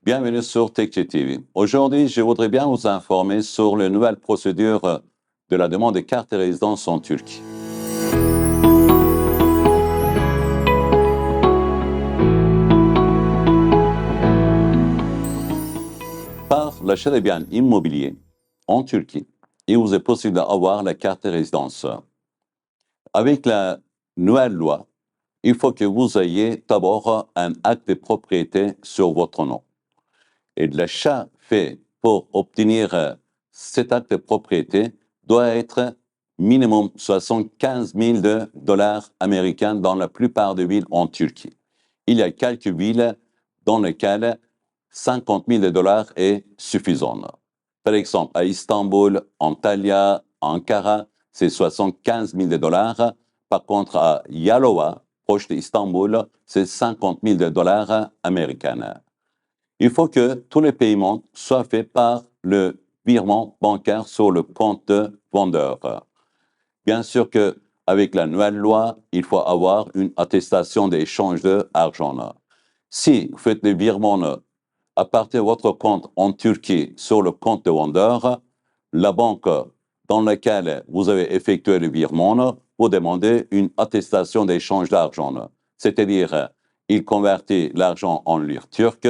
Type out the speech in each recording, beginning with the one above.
Bienvenue sur TechG TV. Aujourd'hui, je voudrais bien vous informer sur les nouvelles procédures de la demande de carte de résidence en Turquie. Par l'achat de biens immobiliers en Turquie, il vous est possible d'avoir la carte de résidence. Avec la nouvelle loi, il faut que vous ayez d'abord un acte de propriété sur votre nom. Et l'achat fait pour obtenir cet acte de propriété doit être minimum 75 000 dollars américains dans la plupart des villes en Turquie. Il y a quelques villes dans lesquelles 50 000 dollars est suffisant. Par exemple, à Istanbul, Antalya, Ankara, c'est 75 000 dollars. Par contre, à Yalova, proche d'Istanbul, c'est 50 000 dollars américains. Il faut que tous les paiements soient faits par le virement bancaire sur le compte de vendeur. Bien sûr qu'avec la nouvelle loi, il faut avoir une attestation d'échange d'argent. Si vous faites le virement à partir de votre compte en Turquie sur le compte de vendeur, la banque dans laquelle vous avez effectué le virement vous demande une attestation d'échange d'argent. C'est-à-dire, il convertit l'argent en lire turque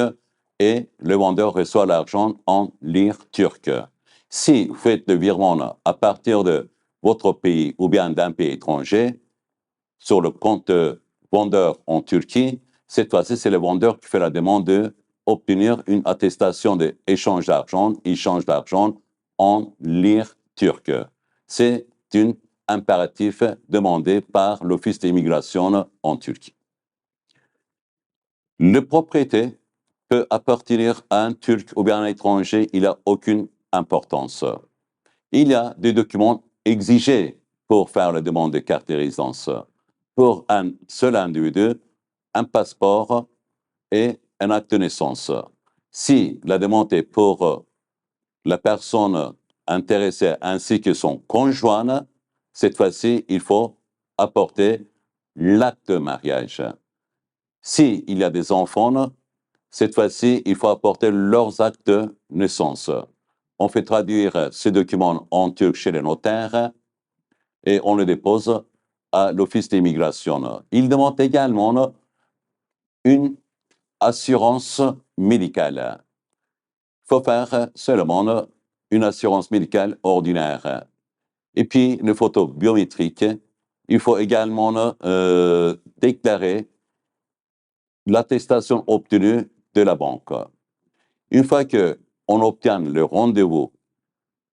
et le vendeur reçoit l'argent en lire turque. Si vous faites le virement à partir de votre pays ou bien d'un pays étranger, sur le compte vendeur en Turquie, cette fois-ci, c'est le vendeur qui fait la demande d'obtenir une attestation d'échange d'argent, échange d'argent en lire turque. C'est un impératif demandé par l'Office d'immigration en Turquie. Le propriété peut appartenir à un Turc ou bien à un étranger, il n'a aucune importance. Il y a des documents exigés pour faire la demande de carte de résidence. Pour un seul individu, un passeport et un acte de naissance. Si la demande est pour la personne intéressée ainsi que son conjoint, cette fois-ci, il faut apporter l'acte de mariage. S'il y a des enfants, cette fois-ci, il faut apporter leurs actes de naissance. On fait traduire ces documents en turc chez les notaires et on les dépose à l'Office d'immigration. Il demande également une assurance médicale. Il faut faire seulement une assurance médicale ordinaire. Et puis, les photos biométriques, il faut également déclarer l'attestation obtenue de la banque. Une fois qu'on obtient le rendez-vous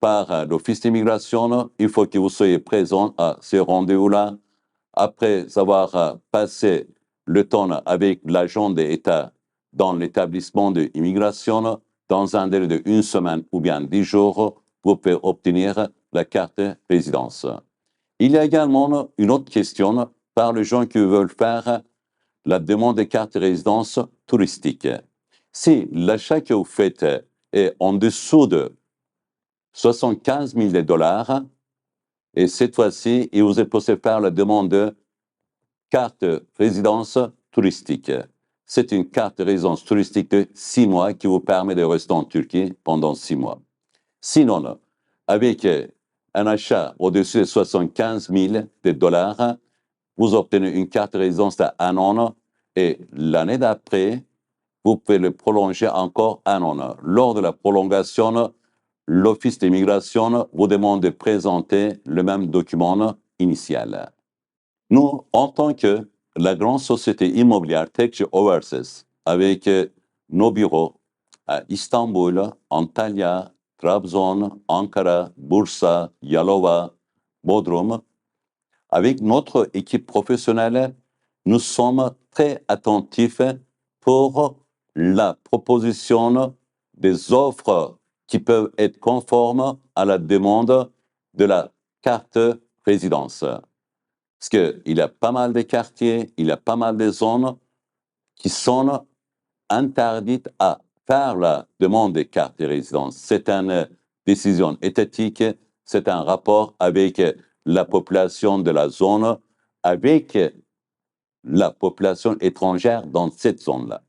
par l'Office d'immigration, il faut que vous soyez présent à ce rendez-vous-là. Après avoir passé le temps avec l'agent de l'État dans l'établissement d'immigration, dans un délai de 1 semaine ou bien 10 jours, vous pouvez obtenir la carte de résidence. Il y a également une autre question par les gens qui veulent faire la demande de carte de résidence touristique. Si l'achat que vous faites est en dessous de 75 000 dollars, et cette fois-ci, il vous est possible de faire la demande de carte de résidence touristique. C'est une carte de résidence touristique de 6 mois qui vous permet de rester en Turquie pendant 6 mois. Sinon, avec un achat au-dessus de 75 000 dollars, vous obtenez une carte de résidence d'1 an et l'année d'après, vous pouvez le prolonger encore 1 an. Lors de la prolongation, l'Office d'immigration vous demande de présenter le même document initial. Nous, en tant que la grande société immobilière TechG Overseas, avec nos bureaux à Istanbul, Antalya, Trabzon, Ankara, Bursa, Yalova, Bodrum, avec notre équipe professionnelle, nous sommes très attentifs pour la proposition des offres qui peuvent être conformes à la demande de la carte résidence. Parce qu'il y a pas mal de quartiers, il y a pas mal de zones qui sont interdites à faire la demande de carte de résidence. C'est une décision étatique, c'est un rapport avec la population de la zone, avec la population étrangère dans cette zone-là.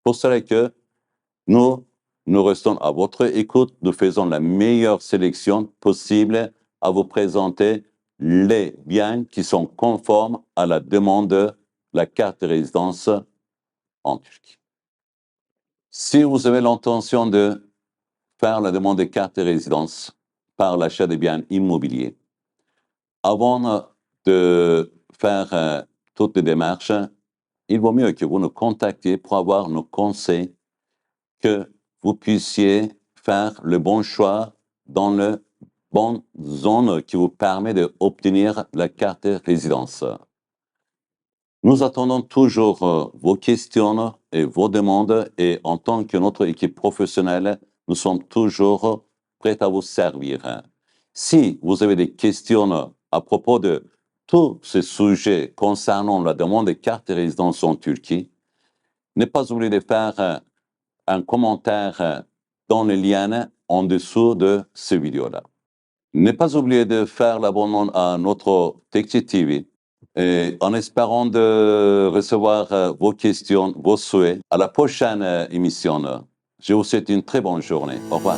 Pour cela que Nous restons à votre écoute. Nous faisons la meilleure sélection possible à vous présenter les biens qui sont conformes à la demande de la carte de résidence en Turquie. Si vous avez l'intention de faire la demande de carte de résidence par l'achat de biens immobiliers, avant de faire toutes les démarches, il vaut mieux que vous nous contactiez pour avoir nos conseils, que vous puissiez faire le bon choix dans la bonne zone qui vous permet d'obtenir la carte de résidence. Nous attendons toujours vos questions et vos demandes et en tant que notre équipe professionnelle, nous sommes toujours prêts à vous servir. Si vous avez des questions à propos de tous ces sujets concernant la demande de carte de résidence en Turquie, ne pas oublier de faire un commentaire dans le lien en dessous de cette vidéo-là. Ne pas oublier de faire l'abonnement à notre TechTech TV et en espérant de recevoir vos questions, vos souhaits. À la prochaine émission. Je vous souhaite une très bonne journée. Au revoir.